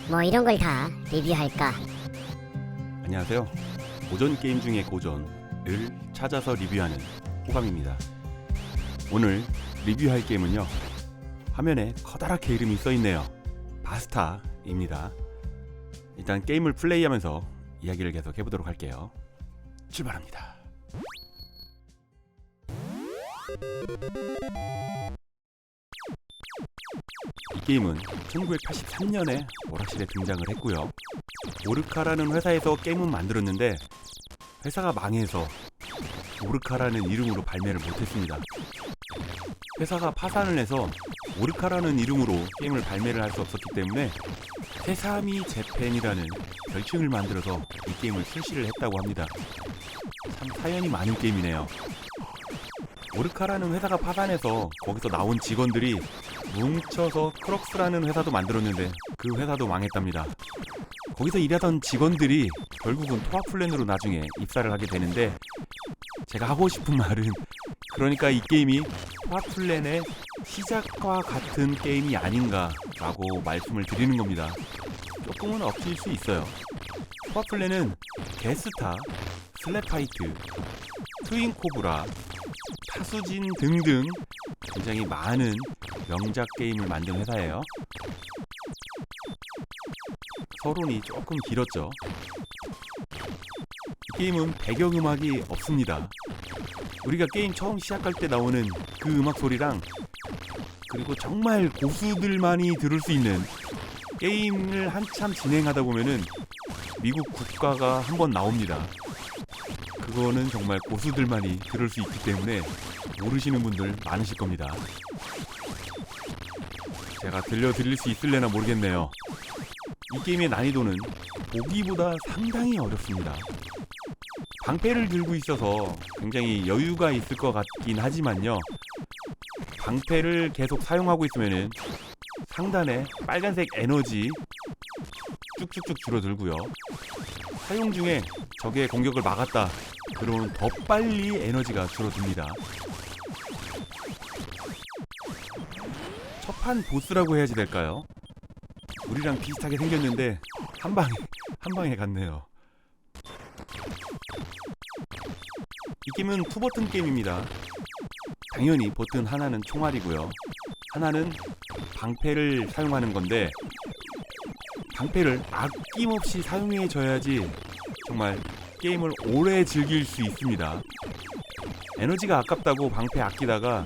뭐 이런 걸 다 리뷰할까? 안녕하세요. 고전 게임 중의 고전을 찾아서 리뷰하는 호감입니다. 오늘 리뷰할 게임은요, 화면에 커다랗게 이름이 써있네요. 바스타입니다. 일단 게임을 플레이하면서 이야기를 계속 해보도록 할게요. 출발합니다. 이 게임은 1983년에 오락실에 등장을 했고요. 오르카라는 회사에서 게임은 만들었는데 회사가 망해서 오르카라는 이름으로 발매를 못했습니다. 회사가 파산을 해서 오르카라는 이름으로 게임을 발매를 할 수 없었기 때문에 세사미 재팬이라는 별칭을 만들어서 이 게임을 출시를 했다고 합니다. 참 사연이 많은 게임이네요. 오르카라는 회사가 파산해서 거기서 나온 직원들이 뭉쳐서 크럭스라는 회사도 만들었는데 그 회사도 망했답니다. 거기서 일하던 직원들이 결국은 토아플랜으로 나중에 입사를 하게 되는데, 제가 하고 싶은 말은, 그러니까 이 게임이 토아플랜의 시작과 같은 게임이 아닌가라고 말씀을 드리는 겁니다. 조금은 엎칠 수 있어요. 토아플랜은 게스타, 슬랩파이트, 트윈코브라, 타수진 등등 굉장히 많은 명작 게임을 만든 회사예요. 서론이 조금 길었죠. 이 게임은 배경음악이 없습니다. 우리가 게임 처음 시작할 때 나오는 그 음악 소리랑, 그리고 정말 고수들만이 들을 수 있는, 게임을 한참 진행하다 보면은 미국 국가가 한번 나옵니다. 그거는 정말 고수들만이 들을 수 있기 때문에 모르시는 분들 많으실 겁니다. 제가 들려드릴 수 있을래나 모르겠네요. 이 게임의 난이도는 보기보다 상당히 어렵습니다. 방패를 들고 있어서 굉장히 여유가 있을 것 같긴 하지만요, 방패를 계속 사용하고 있으면은 상단에 빨간색 에너지 쭉쭉쭉 줄어들고요. 사용 중에 적의 공격을 막았다 그러면 더 빨리 에너지가 줄어듭니다. 첫판 보스라고 해야지 될까요? 우리랑 비슷하게 생겼는데 한 방에 갔네요. 이 게임은 투버튼 게임입니다. 당연히 버튼 하나는 총알이고요, 하나는 방패를 사용하는 건데, 방패를 아낌없이 사용해줘야지 정말 게임을 오래 즐길 수 있습니다. 에너지가 아깝다고 방패 아끼다가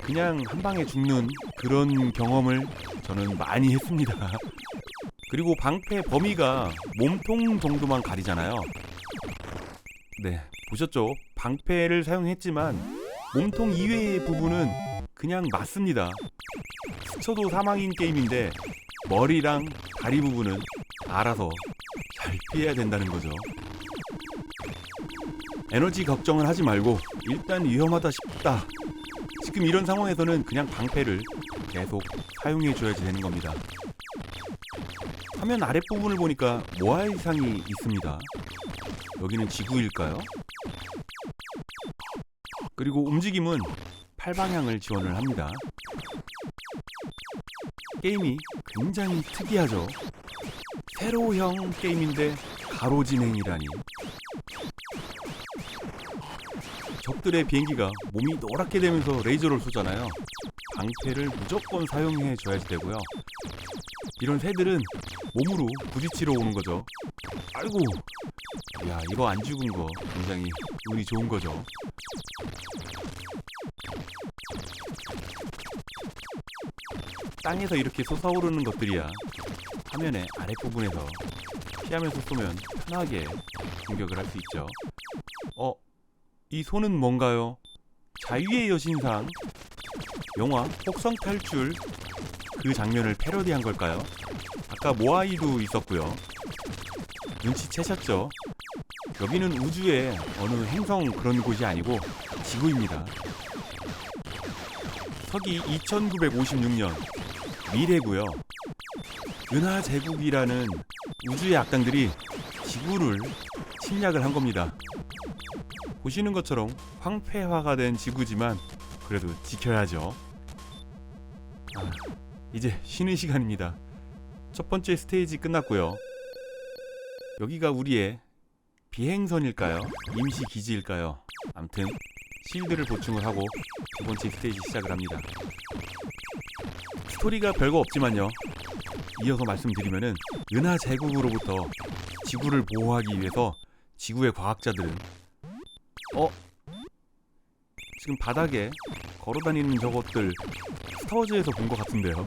그냥 한 방에 죽는 그런 경험을 저는 많이 했습니다. 그리고 방패 범위가 몸통 정도만 가리잖아요. 네, 보셨죠? 방패를 사용했지만 몸통 이외의 부분은 그냥 맞습니다. 스쳐도 사망인 게임인데 머리랑 다리 부분은 알아서 잘 피해야 된다는 거죠. 에너지 걱정을 하지 말고 일단 위험하다 싶다, 지금 이런 상황에서는 그냥 방패를 계속 사용해줘야지 되는 겁니다. 화면 아랫부분을 보니까 모아이상이 있습니다. 여기는 지구일까요? 그리고 움직임은 팔방향을 지원을 합니다. 게임이 굉장히 특이하죠. 세로형 게임인데 가로 진행이라니. 적들의 비행기가 몸이 노랗게 되면서 레이저를 쏘잖아요. 방패를 무조건 사용해 줘야지 되고요. 이런 새들은 몸으로 부딪히러 오는 거죠. 아이고, 야, 이거 안 죽은 거 굉장히 운이 좋은 거죠. 땅에서 이렇게 솟아오르는 것들이야 화면의 아랫부분에서 피하면서 쏘면 편하게 공격을 할 수 있죠. 이 손은 뭔가요? 자유의 여신상, 영화 혹성탈출 그 장면을 패러디한 걸까요? 아까 모아이도 있었고요. 눈치채셨죠? 여기는 우주의 어느 행성 그런 곳이 아니고 지구입니다. 서기 2956년 미래고요. 은하 제국이라는 우주의 악당들이 지구를 침략을 한 겁니다. 보시는 것처럼 황폐화가 된 지구지만 그래도 지켜야죠. 이제 쉬는 시간입니다. 첫 번째 스테이지 끝났고요. 여기가 우리의 비행선일까요? 임시 기지일까요? 암튼 실드를 보충을 하고 두 번째 스테이지 시작을 합니다. 스토리가 별거 없지만요, 이어서 말씀드리면은 은하 제국으로부터 지구를 보호하기 위해서 지구의 과학자들은 지금 바닥에 걸어다니는 저것들 스타워즈에서 본 것 같은데요.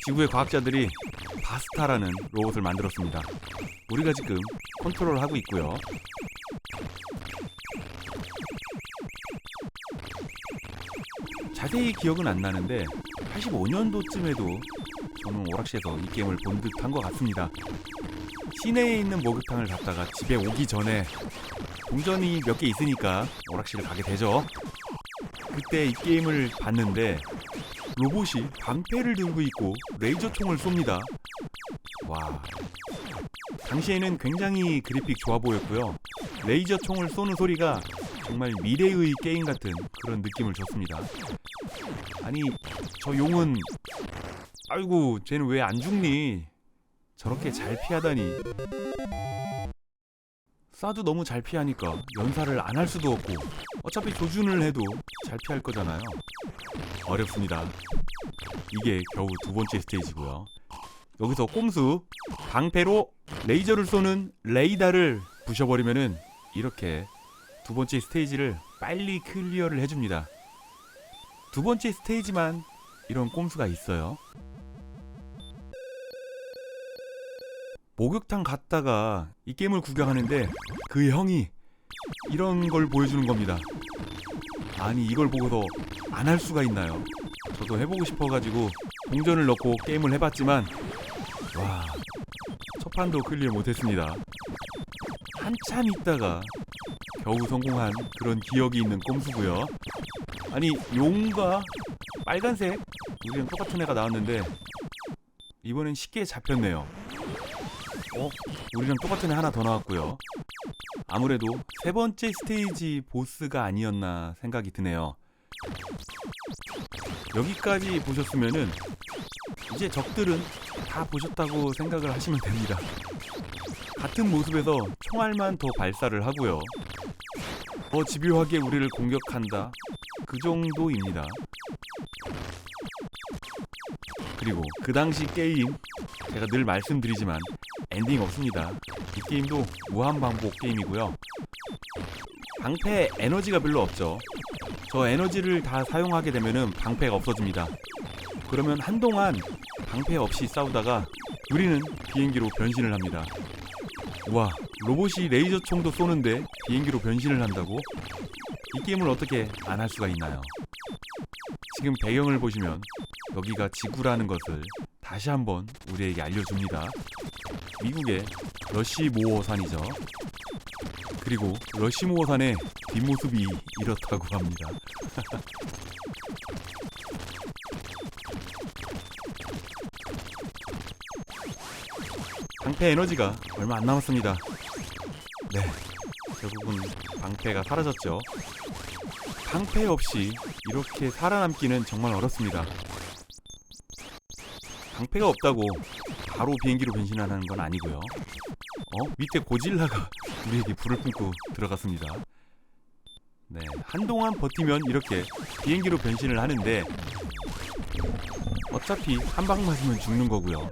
지구의 과학자들이 바스타라는 로봇을 만들었습니다. 우리가 지금 컨트롤을 하고 있고요. 자세히 기억은 안 나는데 85년도쯤에도 저는 오락실에서 이 게임을 본 듯한 것 같습니다. 시내에 있는 목욕탕을 갔다가 집에 오기 전에 동전이 몇 개 있으니까 오락실을 가게 되죠. 그때 이 게임을 봤는데 로봇이 방패를 들고 있고 레이저 총을 쏩니다. 와, 당시에는 굉장히 그래픽 좋아 보였고요. 레이저 총을 쏘는 소리가 정말 미래의 게임 같은 그런 느낌을 줬습니다. 아니, 저 용은, 아이고, 쟤는 왜 안 죽니? 저렇게 잘 피하다니. 쏴도 너무 잘 피하니까 연사를 안 할 수도 없고, 어차피 조준을 해도 잘 피할 거잖아요. 어렵습니다. 이게 겨우 두 번째 스테이지고요. 여기서 꼼수, 방패로 레이저를 쏘는 레이더를 부셔버리면은 이렇게 두 번째 스테이지를 빨리 클리어를 해줍니다. 두 번째 스테이지만 이런 꼼수가 있어요. 목욕탕 갔다가 이 게임을 구경하는데 그 형이 이런 걸 보여주는 겁니다. 아니, 이걸 보고서 안 할 수가 있나요? 저도 해보고 싶어가지고 동전을 넣고 게임을 해봤지만 와, 첫 판도 클리어 못했습니다. 한참 있다가 겨우 성공한 그런 기억이 있는 꼼수고요. 아니, 용과 빨간색, 우리랑 똑같은 애가 나왔는데 이번엔 쉽게 잡혔네요. 우리랑 똑같은 애 하나 더 나왔고요. 아무래도 세 번째 스테이지 보스가 아니었나 생각이 드네요. 여기까지 보셨으면은 이제 적들은 다 보셨다고 생각을 하시면 됩니다. 같은 모습에서 총알만 더 발사를 하고요. 더 집요하게 우리를 공격한다, 그 정도입니다. 그리고 그 당시 게임, 제가 늘 말씀드리지만 엔딩 없습니다. 이 게임도 무한반복 게임이고요. 방패 에너지가 별로 없죠. 저 에너지를 다 사용하게 되면은 방패가 없어집니다. 그러면 한동안 방패 없이 싸우다가 우리는 비행기로 변신을 합니다. 와, 로봇이 레이저 총도 쏘는데 비행기로 변신을 한다고? 이 게임을 어떻게 안 할 수가 있나요? 지금 배경을 보시면 여기가 지구라는 것을 다시 한번 우리에게 알려줍니다. 미국의 러시모어산이죠. 그리고 러시모어산의 뒷모습이 이렇다고 합니다. 방패 에너지가 얼마 안 남았습니다. 네, 결국은 방패가 사라졌죠. 방패 없이 이렇게 살아남기는 정말 어렵습니다. 방패가 없다고 바로 비행기로 변신하는 건 아니고요. 밑에 고질라가 우리에게 불을 뿜고 들어갔습니다. 네, 한동안 버티면 이렇게 비행기로 변신을 하는데 어차피 한 방 맞으면 죽는 거고요.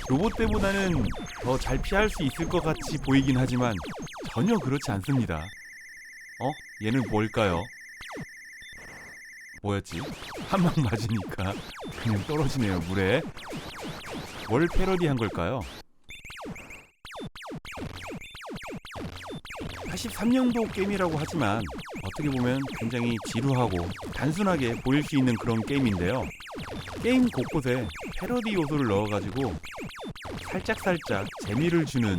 로봇대보다는 더 잘 피할 수 있을 것 같이 보이긴 하지만 전혀 그렇지 않습니다. 얘는 뭘까요? 뭐였지? 한 방 맞으니까 그냥 떨어지네요, 물에. 뭘 패러디한 걸까요? 83년도 게임이라고 하지만 어떻게 보면 굉장히 지루하고 단순하게 보일 수 있는 그런 게임인데요. 게임 곳곳에 패러디 요소를 넣어가지고 살짝살짝 재미를 주는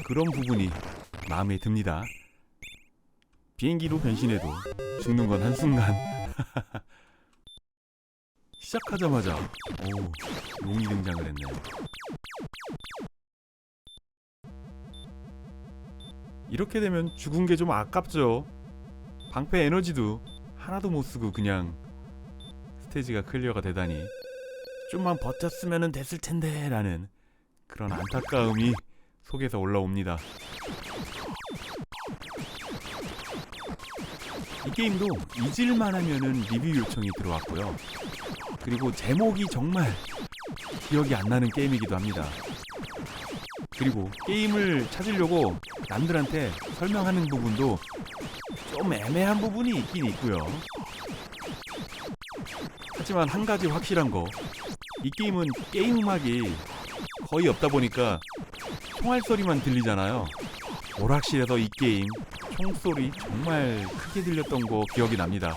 그런 부분이 마음에 듭니다. 비행기로 변신해도 죽는 건 한순간. 시작하자마자 용이 등장을 했네요. 이렇게 되면 죽은 게 좀 아깝죠. 방패 에너지도 하나도 못 쓰고 그냥 스테이지가 클리어가 되다니 좀만 버텼으면 됐을 텐데 라는 그런 안타까움이 속에서 올라옵니다. 이 게임도 잊을만 하면은 리뷰 요청이 들어왔고요. 그리고 제목이 정말 기억이 안 나는 게임이기도 합니다. 그리고 게임을 찾으려고 남들한테 설명하는 부분도 좀 애매한 부분이 있긴 있고요. 하지만 한 가지 확실한 거, 이 게임은 게임 음악이 거의 없다 보니까 총알 소리만 들리잖아요. 오락실에서 이 게임 총소리 정말 크게 들렸던 거 기억이 납니다.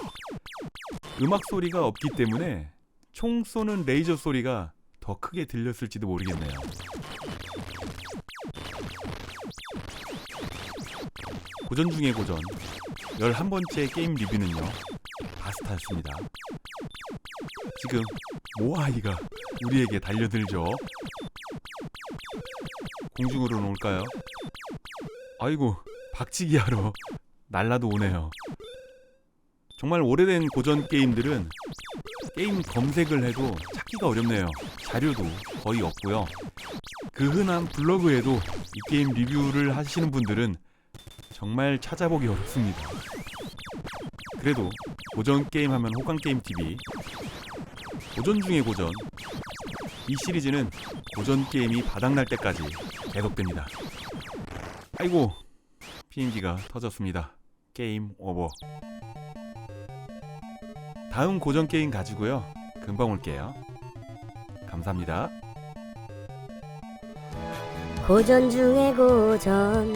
음악 소리가 없기 때문에 총 쏘는 레이저 소리가 더 크게 들렸을지도 모르겠네요. 고전 중에 고전 11번째 게임 리뷰는요, 바스타였습니다. 지금 모아이가 우리에게 달려들죠. 공중으로 올까요? 아이고, 박치기 하러 날라도 오네요. 정말 오래된 고전 게임들은 게임 검색을 해도 찾기가 어렵네요. 자료도 거의 없고요. 그 흔한 블로그에도 이 게임 리뷰를 하시는 분들은 정말 찾아보기 어렵습니다. 그래도 고전 게임 하면 호강게임TV, 고전 중에 고전, 이 시리즈는 고전 게임이 바닥날 때까지 계속됩니다. 아이고, 비행기가 터졌습니다. 게임 오버. 다음 고전 게임 가지고요, 금방 올게요. 감사합니다. 고전 중에 고전